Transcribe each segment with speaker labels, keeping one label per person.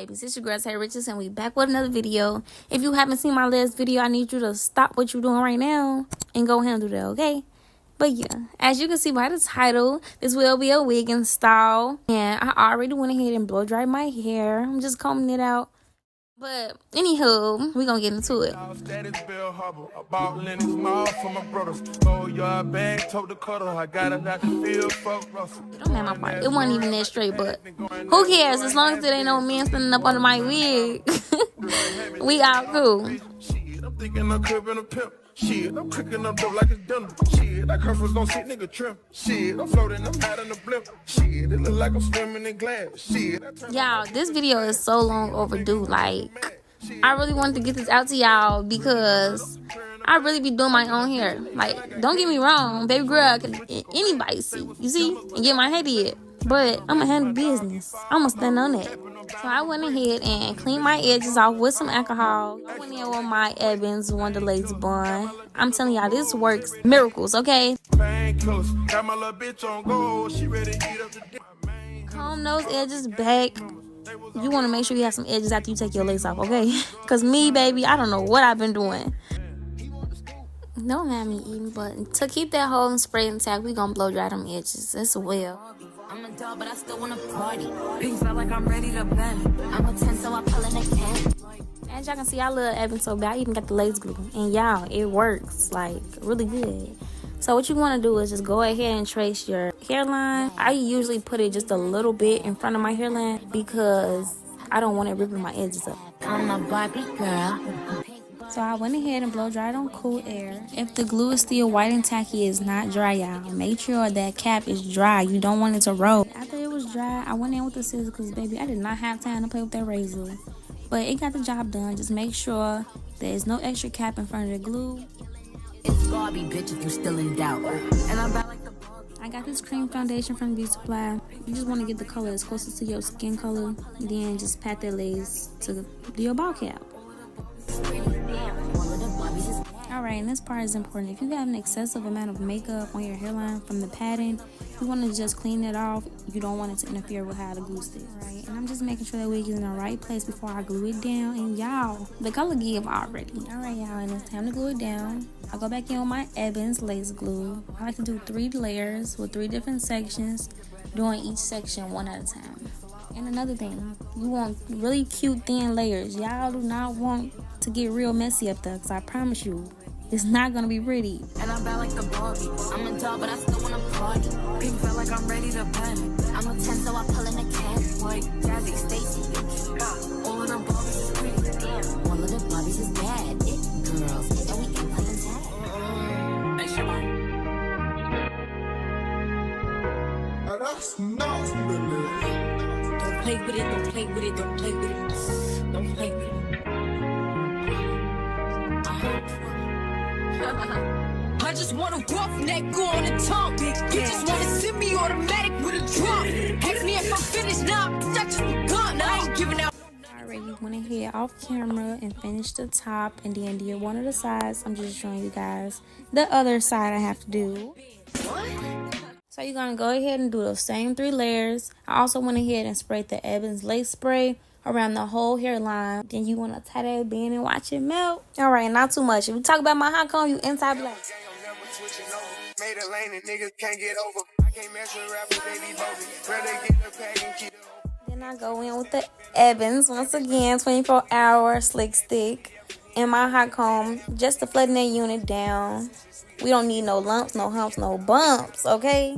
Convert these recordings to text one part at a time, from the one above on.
Speaker 1: babies, it's your girl TheRichezLife, and we back with another video. If you haven't seen my last video, I need you to stop what you're doing right now and go handle that, okay? But yeah, as you can see by the title, this will be a wig install, and I already went ahead and blow dried my hair. I'm just combing it out. But anywho, we're gonna get into it. It don't matter my part. It wasn't even that straight, but who cares? As long as it ain't no man standing up under my wig, we all cool.
Speaker 2: Shit, I'm cooking up dope like it's dinner. Shit, that curse was gonna sit nigga trim. Shit, I'm floating, I'm hot in the blimp. Shit, it look like I'm swimming in glass. Shit,
Speaker 1: y'all, this video is so long overdue. Like, I really wanted to get this out to y'all because I really be doing my own hair. Like, don't get me wrong, baby girl, can anybody see, you see, and get my hair did. But I'm gonna handle business. I'm gonna stand on it. So I went ahead and cleaned my edges off with some alcohol. I went in with my Evans Wonder Lazy bun. I'm telling y'all, this works miracles, okay? Comb those edges back. You want to make sure you have some edges after you take your lace off, okay? Because me, baby, I don't know what I've been doing. Don't mind me eating, but to keep that whole and spray intact, we gonna blow dry them edges as well.
Speaker 3: I'm a dog, but I still wanna party. Pink felt like I'm ready to bend. I'm a 10, so I pull in a can.
Speaker 1: As y'all can see, I love Evan so bad. I even got the lace glue. And y'all, it works, like, really good. So what you want to do is just go ahead and trace your hairline. I usually put it just a little bit in front of my hairline because I don't want it ripping my edges up.
Speaker 3: I'm a Barbie girl.
Speaker 1: So I went ahead and blow dried on cool air. If the glue is still white and tacky, it's not dry, y'all. Make sure that cap is dry. You don't want it to roll. After it was dry, I went in with the scissors because, baby, I did not have time to play with that razor. But it got the job done. Just make sure there's no extra cap in front of the glue.
Speaker 3: It's Barbie, bitch, if you still in doubt. And I'm back like the Barbie.
Speaker 1: I got this cream foundation from Beauty Supply. You just want to get the color as close to your skin color. Then just pat that lace to do your ball cap. Alright, and this part is important. If you have an excessive amount of makeup on your hairline from the padding, you want to just clean it off. You don't want it to interfere with how the glue sticks. Right? And I'm just making sure that wig is in the right place before I glue it down. And y'all, the color give already. Alright, y'all, and it's time to glue it down. I'll go back in with my Evans lace glue. I like to do 3 layers with 3 different sections, doing each section one at a time. And another thing, you want really cute thin layers. Y'all do not want to get real messy up there, because I promise you, it's not going to be pretty.
Speaker 3: And I'm back like the Barbie. I'm a dog, but I still want to party. Pink felt like I'm ready to bend. I'm a 10, so I pull in a can. White, Jazzy, Stacy, all of the Barbies is pretty. Damn, all of the Barbies is bad. It girls, and we can play tag. Hey, Shabba.
Speaker 2: that's not
Speaker 3: Don't play with it, don't play with it, don't play with it. Don't play with it. I just want a rough neck, go on the tongue. You just want to send me automatic with a drum. Ask me if I'm finished now, I just begun. I ain't giving out.
Speaker 1: I already went ahead off camera and finished the top and then did one of the sides. I'm just showing you guys the other side I have to do. So you're going to go ahead and do those same 3 layers. I also went ahead and sprayed the Evans lace spray around the whole hairline. Then you want to tie that band and watch it melt. All right, not too much. If you talk about my hot comb, you inside black.
Speaker 2: made a lane and niggas can't get over. I can't mess with rappers, they be bogus. Rather get the pack and keep it over.
Speaker 1: Then I go in with the Evans once again, 24-hour slick stick and my hot comb just to flatten that unit down. We don't need no lumps, no humps, no bumps, okay?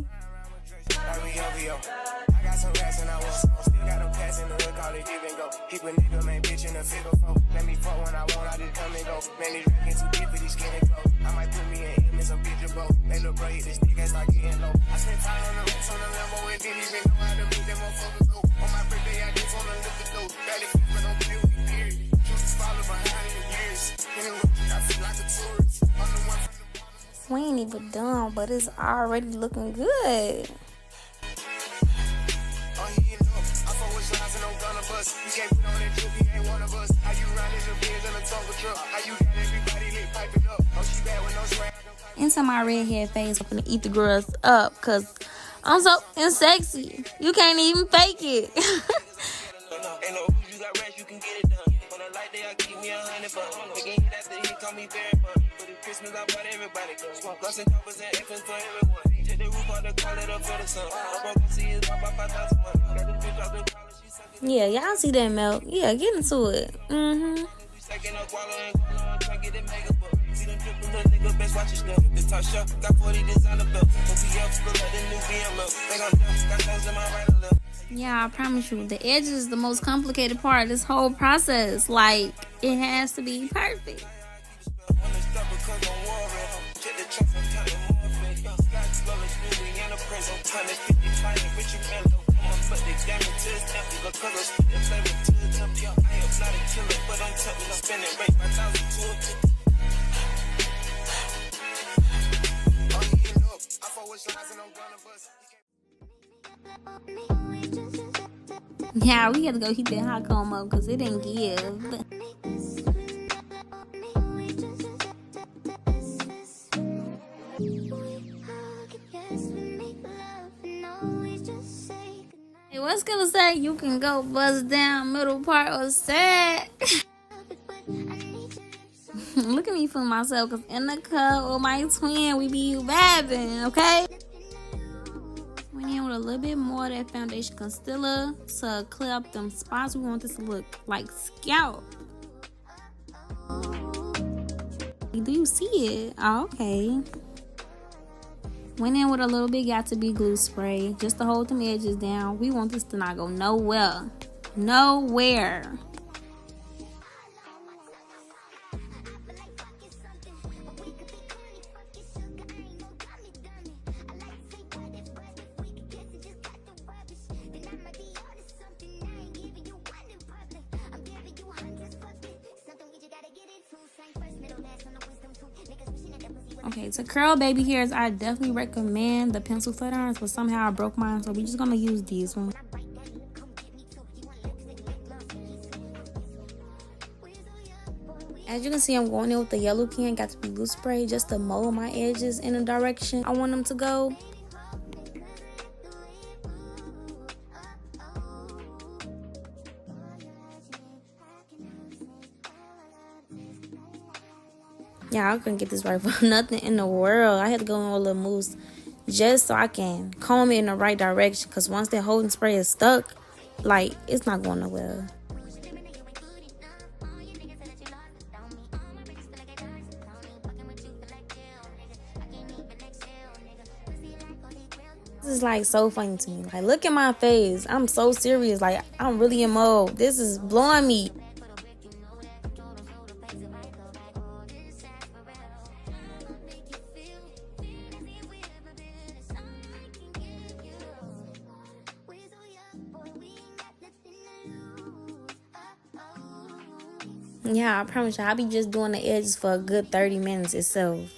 Speaker 1: Some rats and I was still got a pass in the hood, call it give and go. Keep a nigga, man, bitch in the figure four. Let me fuck when I want, I just come and go. Man, these rackets too deep for these skinny clothes. I might put me in him in some picture, bro. They look bro, hit this stick and start getting low. I spent time on the roots on the Lambo and didn't even know how to meet them motherfuckers go. On my birthday, I just wanna lift the dough. Barely fit, but don't play with me, period. Just follow behind in the years. I feel like a tourist. I'm the one from the we ain't even done, but it's already looking good. Into my redhead face, I'm gonna eat the girls up because I'm so sexy. You can't even fake it.
Speaker 2: like they keep me 100 bucks. Again, after he call me very much. For the Christmas, I bought everybody guns. Guns and choppers and infants for everyone. Take the roof out the call it up for the sun. I broke and see his pop out 5,000 months. Got this bitch off the collar, she sucking.
Speaker 1: Yeah, y'all see that milk. Yeah, get into it.
Speaker 2: Second up, wallow and try to get that mega book. See them triple little nigga, best watch your stuff. This top shop, got 40 designer belt. OPF, look like the new BM up. Think I'm done, got those in my right and left.
Speaker 1: Yeah, I promise you, the edge is the most complicated part of this whole process. Like, it has to be perfect. Yeah, we had to go heat that hot comb up because it didn't give. Hey, what's gonna say? You can go bust down, middle part, or sad. Look at me for myself, because in the cup with my twin, we be vibing, okay? Went in with a little bit more of that foundation concealer to clear up them spots. We want this to look like scalp. Do you see it? Oh, okay. Went in with a little bit got to be glue spray just to hold them edges down. We want this to not go nowhere. Nowhere. Okay, to curl baby hairs, I definitely recommend the pencil flat irons, but somehow I broke mine, so we're just gonna use these ones. As you can see, I'm going in with the yellow pen, got to be glue spray just to mold my edges in the direction I want them to go. Yeah, I couldn't get this right for nothing in the world. I had to go in with a little mousse just so I can comb it in the right direction. Because once that holding spray is stuck, like, it's not going nowhere. This is, like, so funny to me. Like, look at my face. I'm so serious. Like, I'm really in mode. This is blowing me. Yeah, I promise you, I'll be just doing the edges for a good 30 minutes itself.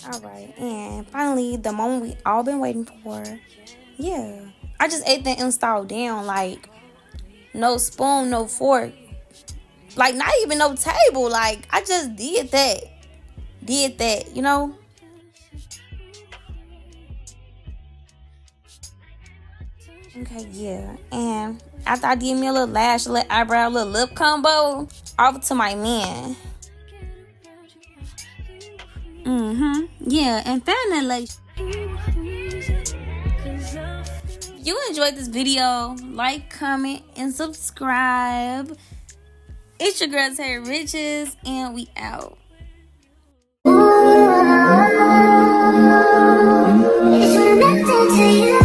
Speaker 1: Alright, and finally, the moment we all been waiting for. Yeah, I just ate the install down, like, no spoon, no fork, like, not even no table. Like, I just did that, you know. Okay, yeah, and after I did me a little lash, a little eyebrow, a little lip combo, off to my man. Yeah, and finally, if you enjoyed this video, like, comment, and subscribe. It's your girl, TheRiches, and we out.
Speaker 3: It's connected to you.